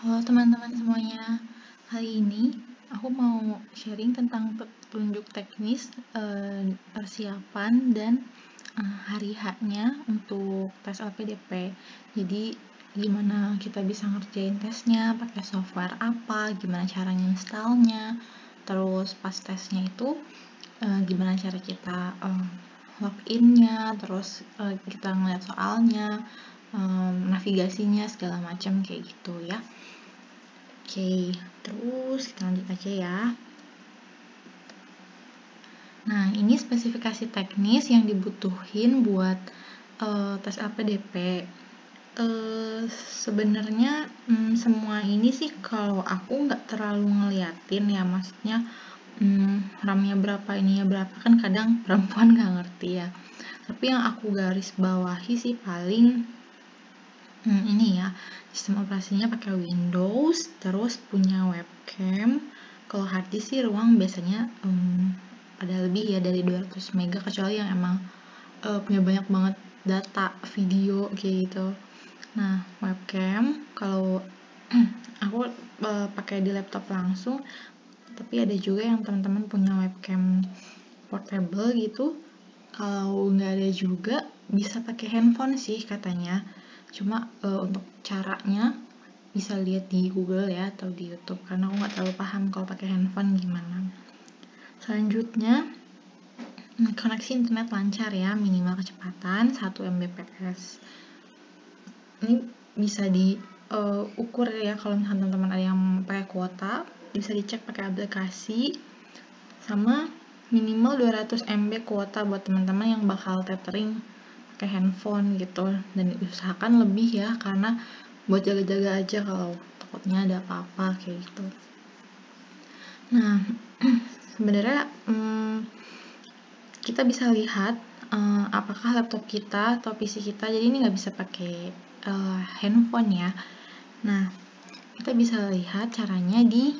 Halo teman-teman semuanya, hari ini aku mau sharing tentang petunjuk teknis persiapan dan hari H-nya untuk tes LPDP. Jadi gimana kita bisa ngerjain tesnya, pakai software apa, gimana caranya installnya, terus pas tesnya itu gimana cara kita login-nya, terus kita ngeliat soalnya, navigasinya segala macam kayak gitu ya. Oke, terus kita lanjut aja ya. Nah, ini spesifikasi teknis yang dibutuhin buat tes LPDP. Sebenarnya semua ini sih kalau aku nggak terlalu ngeliatin ya, maksudnya RAM-nya berapa, ininya berapa, kan kadang perempuan nggak ngerti ya. Tapi yang aku garis bawahi sih paling ini ya, sistem operasinya pakai Windows, terus punya webcam. Kalau hard disk sih ruang biasanya ada lebih ya dari 200 MB, kecuali yang emang punya banyak banget data video kayak gitu. Nah, webcam kalau aku pakai di laptop langsung, tapi ada juga yang teman-teman punya webcam portable gitu. Kalau nggak ada juga bisa pakai handphone sih katanya. Cuma untuk caranya bisa lihat di Google ya atau di YouTube, karena aku nggak terlalu paham kalau pakai handphone gimana. Selanjutnya, koneksi internet lancar ya, minimal kecepatan 1 Mbps. Ini bisa diukur ya, kalau misalnya teman-teman ada yang pakai kuota, bisa dicek pakai aplikasi. Sama minimal 200 MB kuota buat teman-teman yang bakal tethering pakai handphone gitu, dan diusahakan lebih ya, karena buat jaga-jaga aja kalau takutnya ada apa-apa kayak gitu. Nah, sebenarnya kita bisa lihat apakah laptop kita atau PC kita, jadi ini nggak bisa pakai handphone ya. Nah, kita bisa lihat caranya di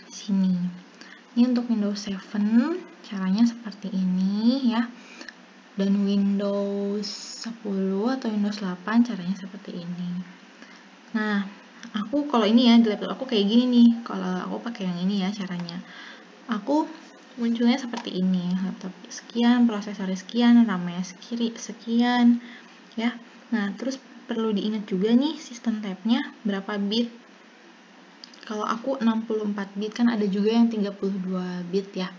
sini. Ini untuk Windows 7 caranya seperti ini ya, dan Windows 10 atau Windows 8 caranya seperti ini. Nah, aku kalau ini ya di laptop aku kayak gini nih. Kalau aku pakai yang ini ya caranya, aku munculnya seperti ini, laptop sekian, prosesor sekian, RAM-nya sekian ya. Nah, terus perlu diingat juga nih sistem tab-nya berapa bit. Kalau aku 64 bit, kan ada juga yang 32 bit ya.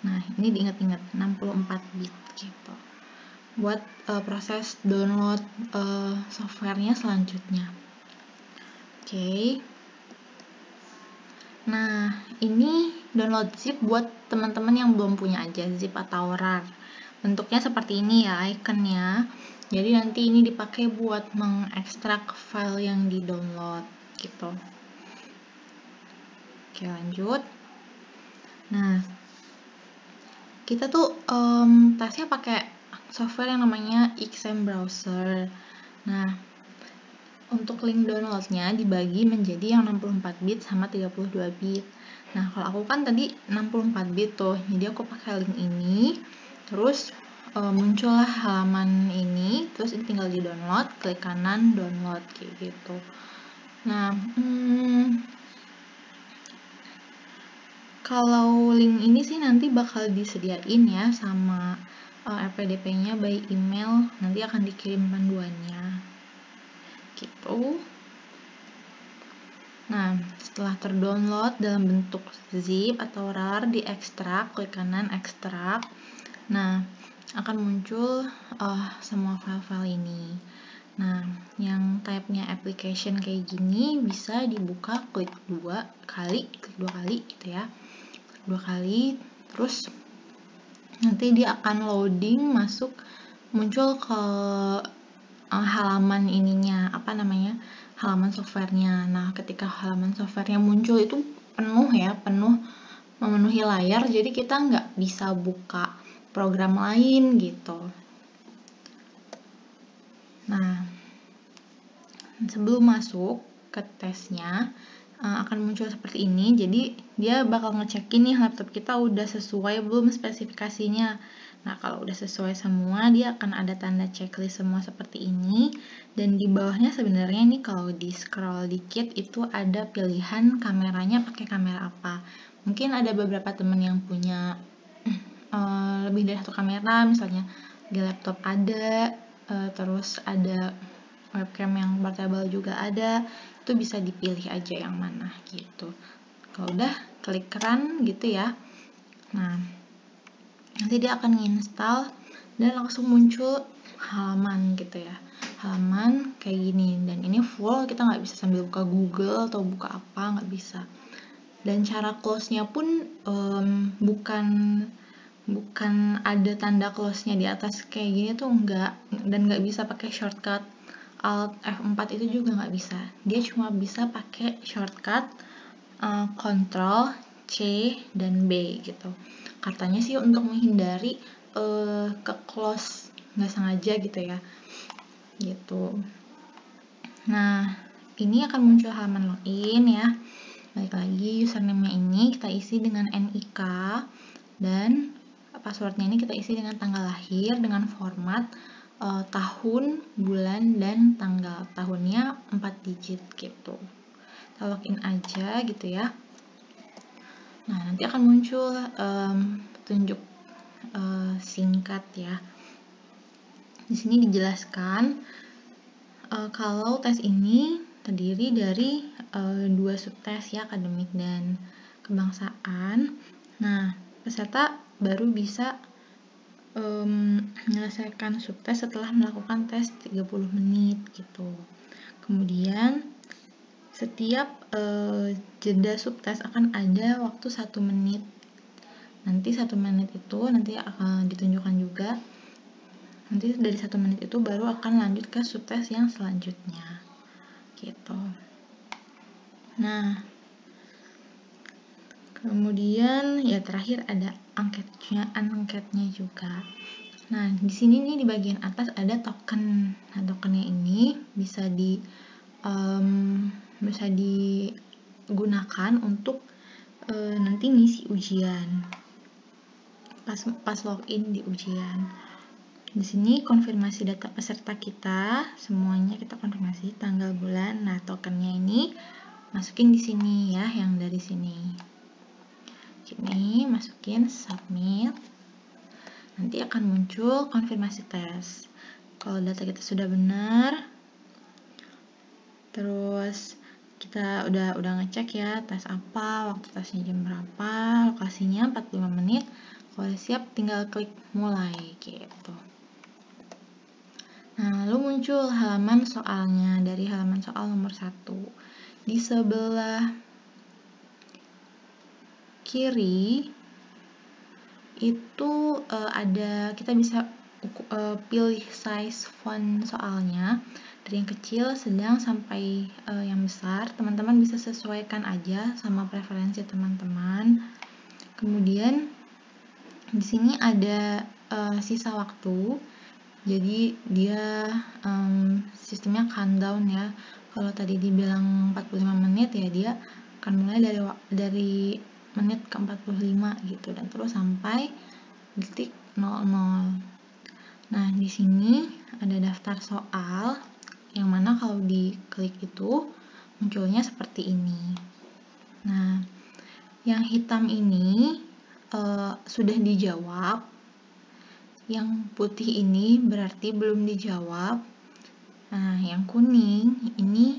Nah, ini diingat-ingat 64 bit gitu. Buat proses download softwarenya selanjutnya. Oke. Nah, ini download zip buat teman-teman yang belum punya aja zip atau RAR. Bentuknya seperti ini ya ikonnya. Jadi nanti ini dipakai buat mengekstrak file yang di-download gitu. Oke, lanjut. Nah, kita tuh tesnya pakai software yang namanya XM Browser. Nah, untuk link downloadnya dibagi menjadi yang 64 bit sama 32 bit. Nah, kalau aku kan tadi 64 bit tuh, jadi aku pakai link ini, terus muncullah halaman ini, terus ini tinggal di download, klik kanan download kayak gitu. Nah, kalau link ini sih nanti bakal disediain ya sama LPDP-nya by email, nanti akan dikirim panduannya gitu. Nah, setelah terdownload dalam bentuk zip atau RAR, diekstrak, klik kanan ekstrak. Nah, akan muncul semua file-file ini. Nah, yang type-nya application kayak gini bisa dibuka, klik dua kali gitu ya. 2 kali, terus nanti dia akan loading masuk, muncul ke halaman ininya, halaman softwarenya. Nah, ketika halaman softwarenya muncul itu penuh memenuhi layar, jadi kita nggak bisa buka program lain gitu. Nah, sebelum masuk ke tesnya akan muncul seperti ini. Jadi dia bakal ngecekin nih laptop kita udah sesuai belum spesifikasinya. Nah, kalau udah sesuai semua, dia akan ada tanda checklist semua seperti ini. Dan di bawahnya sebenarnya nih kalau di scroll dikit itu ada pilihan kameranya pakai kamera apa. Mungkin ada beberapa teman yang punya lebih dari satu kamera, misalnya di laptop ada, terus ada webcam yang portable juga ada, itu bisa dipilih aja yang mana gitu. Kalau udah klik run gitu ya, nah nanti dia akan install dan langsung muncul halaman gitu ya, halaman kayak gini. Dan ini full, kita nggak bisa sambil buka Google atau buka apa, nggak bisa. Dan cara close-nya pun bukan ada tanda close-nya di atas kayak gini tuh enggak, dan nggak bisa pakai shortcut Alt F4 itu juga nggak bisa. Dia cuma bisa pakai shortcut Ctrl C dan B gitu. Katanya sih untuk menghindari ke close nggak sengaja gitu ya, gitu. Nah, ini akan muncul halaman login ya. Balik lagi, username-nya ini kita isi dengan NIK, dan passwordnya ini kita isi dengan tanggal lahir dengan format tahun, bulan, dan tanggal. Tahunnya 4 digit gitu. Kita login aja gitu ya. Nah, nanti akan muncul petunjuk singkat ya. Di sini dijelaskan kalau tes ini terdiri dari 2 subtes ya, akademik dan kebangsaan. Nah, peserta baru bisa menyelesaikan subtes setelah melakukan tes 30 menit gitu. Kemudian setiap jeda subtes akan ada waktu 1 menit. Nanti 1 menit itu nanti akan ditunjukkan juga. Nanti dari 1 menit itu baru akan lanjut ke subtes yang selanjutnya. Gitu. Nah, kemudian ya terakhir ada angketnya juga. Nah, di sini nih di bagian atas ada token. Nah, tokennya ini bisa digunakan untuk nanti ngisi ujian. Pas login di ujian. Di sini konfirmasi data peserta kita, semuanya kita konfirmasi tanggal, bulan. Nah, tokennya ini masukin di sini ya, yang dari sini. Ini masukin submit. Nanti akan muncul konfirmasi tes. Kalau data kita sudah benar, terus kita udah ngecek ya tes apa, waktu tesnya jam berapa, lokasinya 45 menit. Kalau siap tinggal klik mulai gitu. Nah, lalu muncul halaman soalnya dari halaman soal nomor 1. Di sebelah kiri itu ada, kita bisa pilih size font soalnya dari yang kecil, sedang, sampai yang besar. Teman-teman bisa sesuaikan aja sama preferensi teman-teman. Kemudian di sini ada sisa waktu. Jadi dia sistemnya countdown ya. Kalau tadi dibilang 45 menit ya, dia akan mulai dari menit ke 45 gitu, dan terus sampai detik 00. Nah, di sini ada daftar soal yang mana kalau diklik itu munculnya seperti ini. Nah, yang hitam ini sudah dijawab, yang putih ini berarti belum dijawab. Nah, yang kuning ini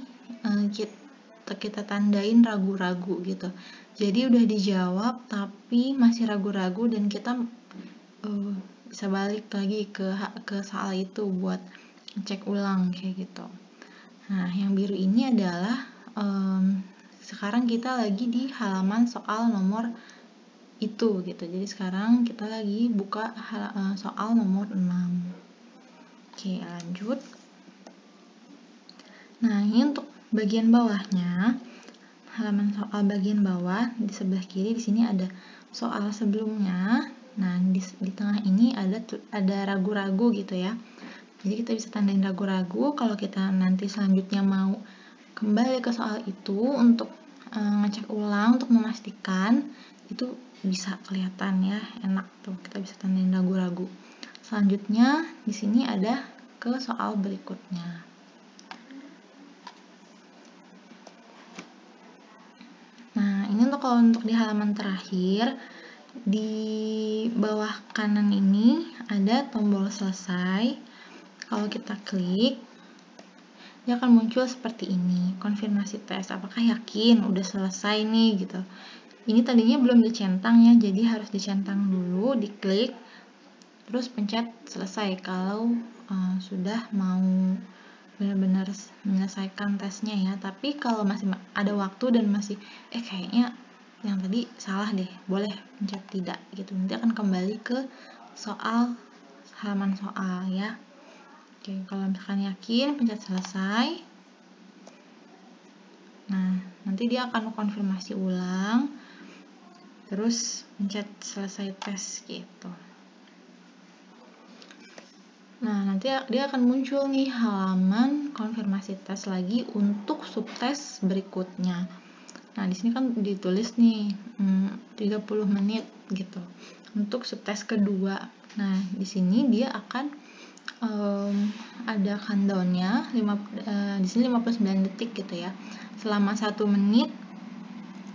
kita tandain ragu-ragu gitu. Jadi udah dijawab tapi masih ragu-ragu, dan kita bisa balik lagi ke soal itu buat cek ulang kayak gitu. Nah, yang biru ini adalah sekarang kita lagi di halaman soal nomor itu gitu. Jadi sekarang kita lagi buka soal nomor 6. Oke, lanjut. Nah, ini untuk bagian bawahnya, halaman soal bagian bawah di sebelah kiri di sini ada soal sebelumnya. Nah, di tengah ini ada ragu-ragu gitu ya. Jadi kita bisa tandain ragu-ragu. Kalau kita nanti selanjutnya mau kembali ke soal itu untuk ngecek ulang untuk memastikan, itu bisa kelihatan ya, enak tuh, kita bisa tandain ragu-ragu. Selanjutnya di sini ada ke soal berikutnya. Nah, ini kalau untuk di halaman terakhir, di bawah kanan ini ada tombol selesai. Kalau kita klik, dia akan muncul seperti ini, konfirmasi tes. Apakah yakin udah selesai nih gitu. Ini tadinya belum dicentang ya, jadi harus dicentang dulu, diklik, terus pencet selesai kalau sudah mau benar-benar menyelesaikan tesnya ya. Tapi kalau masih ada waktu dan masih kayaknya yang tadi salah deh, boleh pencet tidak gitu. Nanti akan kembali ke soal, halaman soal ya. Oke, kalau misalkan yakin pencet selesai. Nah, nanti dia akan konfirmasi ulang, terus pencet selesai tes gitu. Nah, nanti dia akan muncul nih halaman konfirmasi tes lagi untuk subtes berikutnya. Nah, di sini kan ditulis nih 30 menit gitu untuk subtes kedua. Nah, di sini dia akan ada countdown-nya, di sini 59 detik gitu ya. Selama 1 menit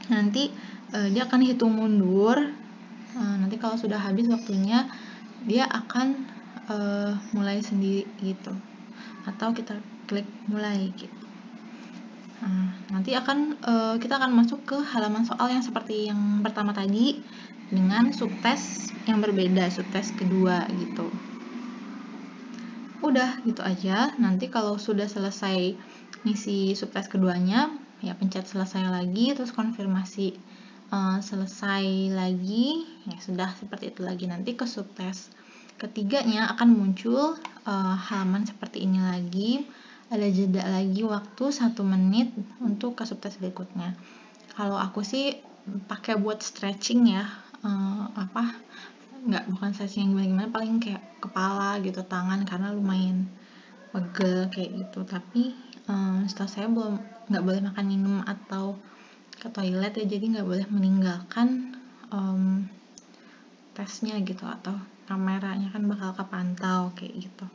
nanti dia akan hitung mundur. Nanti kalau sudah habis waktunya, dia akan mulai sendiri gitu, atau kita klik mulai gitu. Nanti kita akan masuk ke halaman soal yang seperti yang pertama tadi dengan subtes yang berbeda, subtes kedua gitu. Udah gitu aja. Nanti kalau sudah selesai ngisi subtes keduanya, ya pencet selesai lagi, terus konfirmasi selesai lagi, ya sudah seperti itu lagi. Nanti ke subtes ketiganya akan muncul halaman seperti ini lagi, ada jeda lagi waktu 1 menit untuk ke subtes berikutnya. Kalau aku sih pakai buat stretching ya, bukan stretching yang gimana, paling kayak kepala gitu, tangan, karena lumayan pegel kayak gitu. Tapi setahu saya nggak boleh makan minum atau ke toilet ya, jadi nggak boleh meninggalkan tesnya gitu, atau kameranya kan bakal kepantau kayak gitu.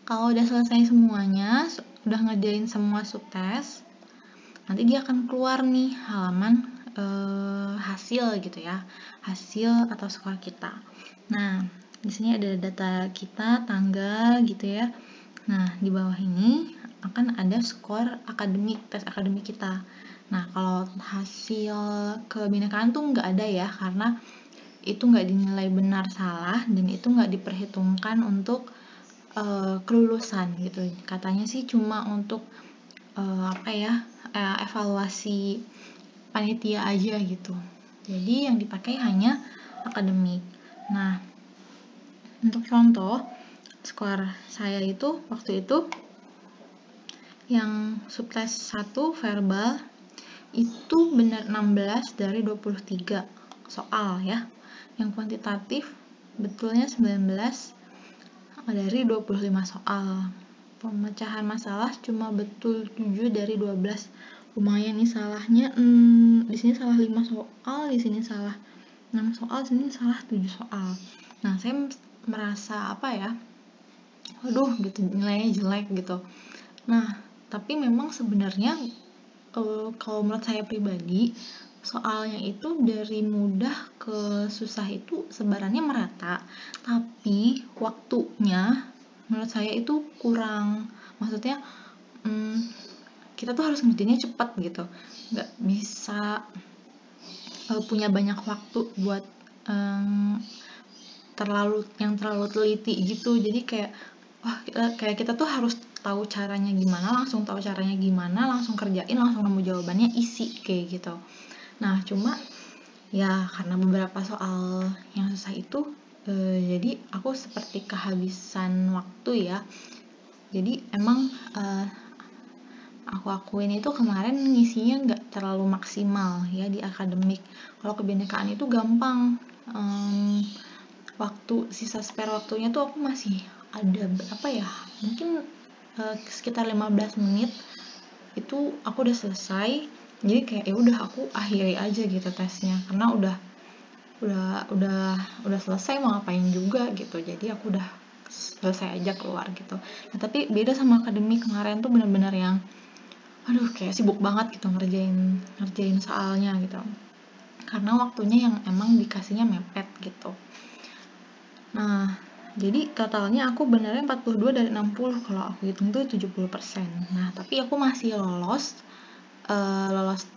Kalau udah selesai semuanya, udah ngerjain semua subtes, nanti dia akan keluar nih halaman hasil gitu ya, hasil atau skor kita. Nah, di sini ada data kita, tanggal gitu ya. Nah, di bawah ini akan ada skor akademik, tes akademik kita. Nah, kalau hasil kebinekaan tuh nggak ada ya, karena itu nggak dinilai benar salah, dan itu nggak diperhitungkan untuk kelulusan gitu. Katanya sih cuma untuk evaluasi panitia aja gitu. Jadi yang dipakai hanya akademik. Nah, untuk contoh skor saya itu waktu itu yang subtes 1 verbal itu benar 16 dari 23 soal ya. Yang kuantitatif betulnya 19 dari 25 soal. Pemecahan masalah cuma betul 7 dari 12. Lumayan nih salahnya. Di sini salah 5 soal, di sini salah 6 soal, di sini salah 7 soal. Nah, saya merasa waduh gitu, nilainya jelek gitu. Nah, tapi memang sebenarnya kalau menurut saya pribadi, soalnya itu dari mudah ke susah itu sebarannya merata, tapi waktunya menurut saya itu kurang. Maksudnya kita tuh harus ngerjainnya cepat gitu, nggak bisa punya banyak waktu buat terlalu teliti gitu. Jadi kayak kita tuh harus tahu caranya gimana, langsung kerjain, langsung nemu jawabannya, isi kayak gitu. Nah, cuma ya karena beberapa soal yang susah itu jadi aku seperti kehabisan waktu ya. Jadi emang aku akuin itu kemarin ngisinya nggak terlalu maksimal ya di akademik. Kalau kebinekaan itu gampang, sisa spare waktunya tuh aku masih ada mungkin sekitar 15 menit itu aku udah selesai. Jadi kayak ya udah aku akhiri aja gitu tesnya, karena udah selesai, mau ngapain juga gitu. Jadi aku udah selesai aja keluar gitu. Nah tapi beda sama akademik kemarin tuh bener-bener yang aduh kayak sibuk banget gitu ngerjain soalnya gitu, karena waktunya yang emang dikasihnya mepet gitu. Nah jadi totalnya aku benernya 42 dari 60 kalau aku hitung tuh 70%. Nah tapi aku masih lolos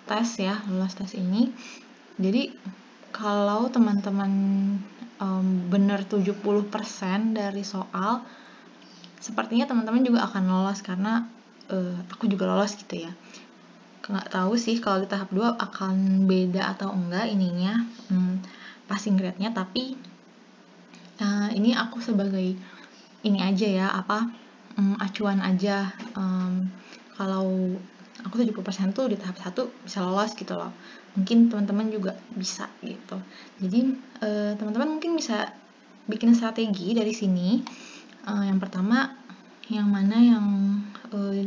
tes ini. Jadi kalau teman-teman bener 70% dari soal, sepertinya teman-teman juga akan lolos, karena aku juga lolos gitu ya. Nggak tahu sih kalau di tahap 2 akan beda atau enggak ininya, passing grade-nya, tapi ini aku sebagai ini aja ya, acuan aja. Kalau aku 70% tuh di tahap 1 bisa lolos gitu loh. Mungkin teman-teman juga bisa gitu. Jadi teman-teman mungkin bisa bikin strategi dari sini. Yang pertama, yang mana yang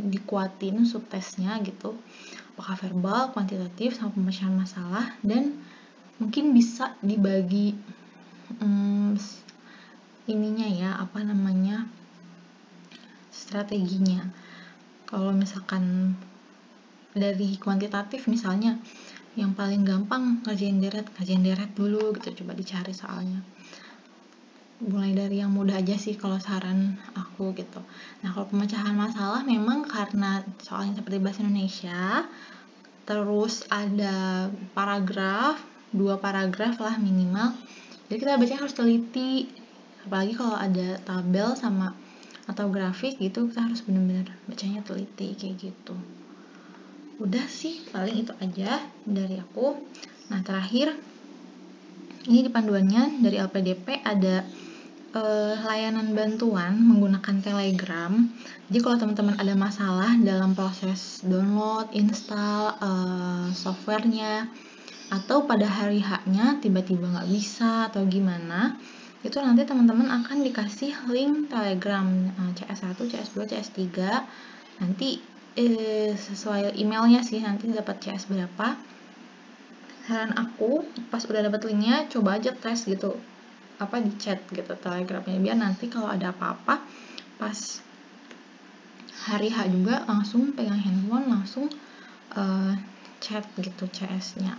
dikuatin subtesnya gitu, apakah verbal, kuantitatif, sama pemecahan masalah, dan mungkin bisa dibagi ininya ya, strateginya. Kalau misalkan dari kuantitatif misalnya, yang paling gampang ngerjain deret dulu gitu, coba dicari soalnya. Mulai dari yang mudah aja sih kalau saran aku gitu. Nah kalau pemecahan masalah memang karena soalnya seperti bahasa Indonesia, terus ada paragraf, 2 paragraf lah minimal, jadi kita bacanya harus teliti, apalagi kalau ada tabel sama atau grafik gitu, kita harus benar-benar bacanya teliti kayak gitu. Udah sih paling itu aja dari aku. Nah terakhir, ini di panduannya dari LPDP ada layanan bantuan menggunakan Telegram. Jadi kalau teman-teman ada masalah dalam proses download, install softwarenya, atau pada hari H-nya tiba-tiba nggak bisa atau gimana, itu nanti teman-teman akan dikasih link Telegram CS1, CS2, CS3. Nanti sesuai emailnya sih, nanti dapat CS berapa. Saran aku, pas udah dapat linknya, coba aja tes gitu, di chat gitu Telegramnya, biar nanti kalau ada apa-apa pas hari H juga langsung pegang handphone, langsung chat gitu CS-nya.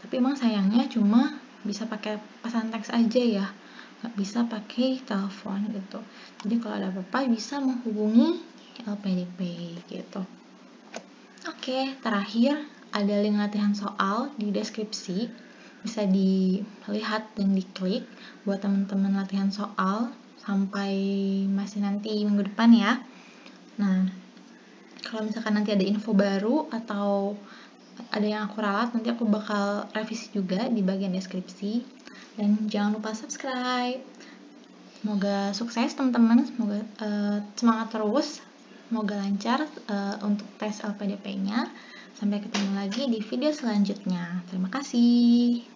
Tapi emang sayangnya cuma bisa pakai pesan teks aja ya, nggak bisa pakai telepon gitu. Jadi kalau ada apa-apa bisa menghubungi LPDP gitu. Oke, terakhir ada link latihan soal di deskripsi, bisa dilihat dan diklik buat teman-teman latihan soal sampai masih nanti minggu depan ya. Nah, kalau misalkan nanti ada info baru atau ada yang aku ralat, nanti aku bakal revisi juga di bagian deskripsi. Dan jangan lupa subscribe. Semoga sukses teman-teman, semoga semangat terus, semoga lancar untuk tes LPDP-nya. Sampai ketemu lagi di video selanjutnya. Terima kasih.